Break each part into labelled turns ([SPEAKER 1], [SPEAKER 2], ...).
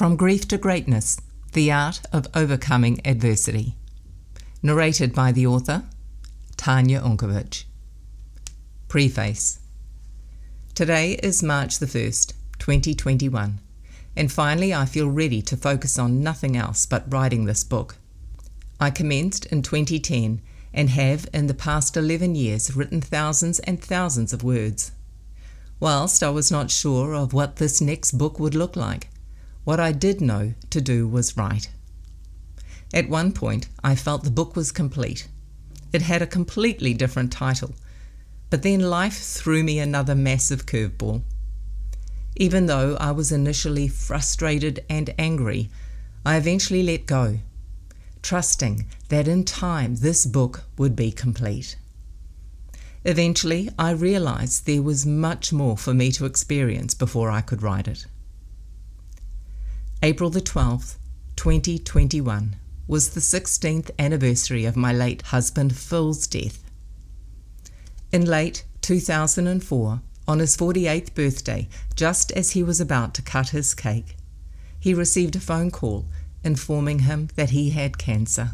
[SPEAKER 1] From Grief to Greatness, The Art of Overcoming Adversity. Narrated by the author, Tanya Unkovic. Preface. Today is March the 1st, 2021, and finally I feel ready to focus on nothing else but writing this book. I commenced in 2010 and have in the past 11 years written thousands and thousands of words. Whilst I was not sure of what this next book would look like, what I did know to do was write. At one point, I felt the book was complete. It had a completely different title, but then life threw me another massive curveball. Even though I was initially frustrated and angry, I eventually let go, trusting that in time this book would be complete. Eventually, I realized there was much more for me to experience before I could write it. April the 12th, 2021 was the 16th anniversary of my late husband Phil's death. In late 2004, on his 48th birthday, just as he was about to cut his cake, he received a phone call informing him that he had cancer.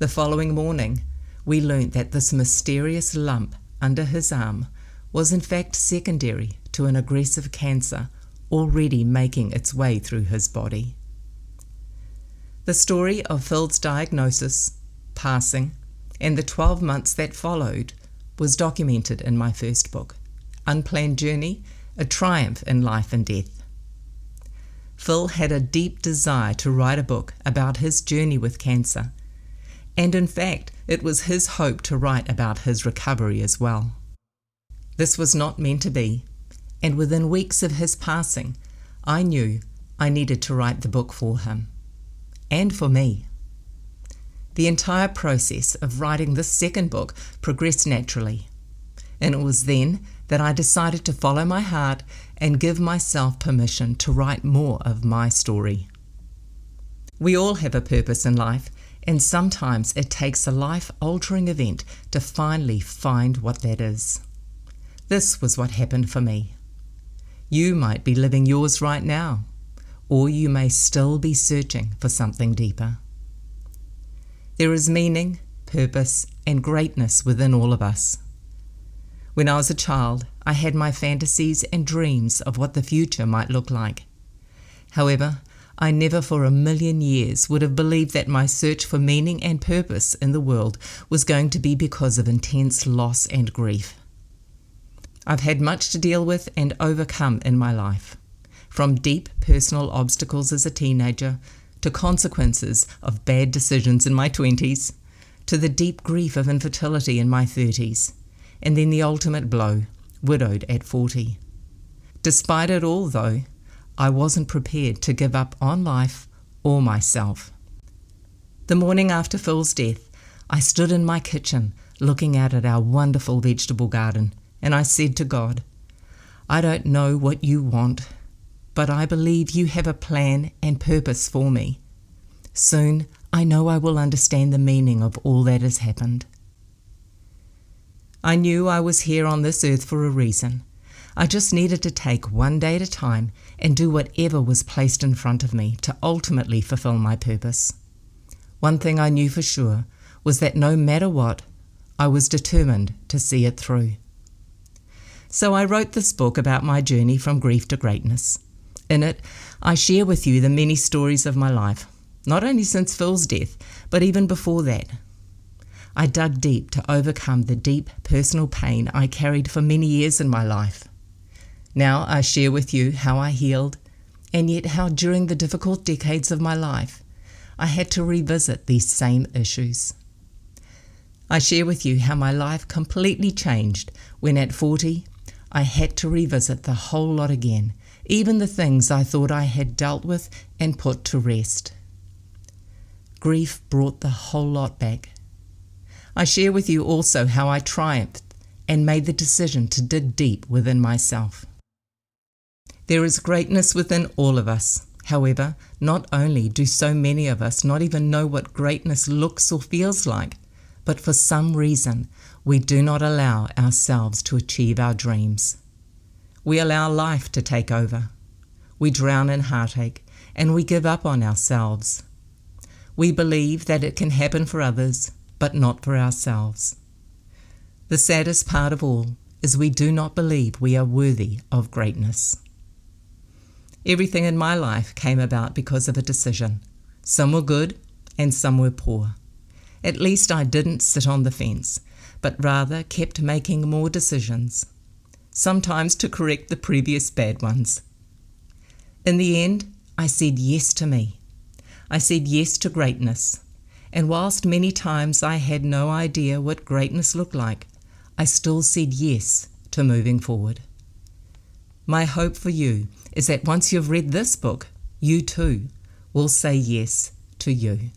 [SPEAKER 1] The following morning, we learnt that this mysterious lump under his arm was in fact secondary to an aggressive cancer already making its way through his body. The story of Phil's diagnosis, passing, and the 12 months that followed was documented in my first book, Unplanned Journey, A Triumph in Life and Death. Phil had a deep desire to write a book about his journey with cancer, and in fact, it was his hope to write about his recovery as well. This was not meant to be, and within weeks of his passing, I knew I needed to write the book for him, and for me. The entire process of writing this second book progressed naturally, and it was then that I decided to follow my heart and give myself permission to write more of my story. We all have a purpose in life, and sometimes it takes a life-altering event to finally find what that is. This was what happened for me. You might be living yours right now, or you may still be searching for something deeper. There is meaning, purpose, and greatness within all of us. When I was a child, I had my fantasies and dreams of what the future might look like. However, I never for a million years would have believed that my search for meaning and purpose in the world was going to be because of intense loss and grief. I've had much to deal with and overcome in my life, from deep personal obstacles as a teenager to consequences of bad decisions in my 20s, to the deep grief of infertility in my 30s, and then the ultimate blow, widowed at 40. Despite it all, though, I wasn't prepared to give up on life or myself. The morning after Phil's death, I stood in my kitchen looking out at our wonderful vegetable garden, and I said to God, I don't know what you want, but I believe you have a plan and purpose for me. Soon, I know I will understand the meaning of all that has happened. I knew I was here on this earth for a reason. I just needed to take one day at a time and do whatever was placed in front of me to ultimately fulfill my purpose. One thing I knew for sure was that no matter what, I was determined to see it through. So I wrote this book about my journey from grief to greatness. In it, I share with you the many stories of my life, not only since Phil's death, but even before that. I dug deep to overcome the deep personal pain I carried for many years in my life. Now I share with you how I healed, and yet how during the difficult decades of my life, I had to revisit these same issues. I share with you how my life completely changed when at 40, I had to revisit the whole lot again, even the things I thought I had dealt with and put to rest. Grief brought the whole lot back. I share with you also how I triumphed and made the decision to dig deep within myself. There is greatness within all of us. However, not only do so many of us not even know what greatness looks or feels like, but for some reason, we do not allow ourselves to achieve our dreams. We allow life to take over. we drown in heartache, and we give up on ourselves. We believe that it can happen for others, but not for ourselves. The saddest part of all is we do not believe we are worthy of greatness. Everything in my life came about because of a decision. Some were good and some were poor. At least I didn't sit on the fence, but rather kept making more decisions, sometimes to correct the previous bad ones. In the end, I said yes to me. I said yes to greatness. And whilst many times I had no idea what greatness looked like, I still said yes to moving forward. My hope for you is that once you've read this book, you too will say yes to you.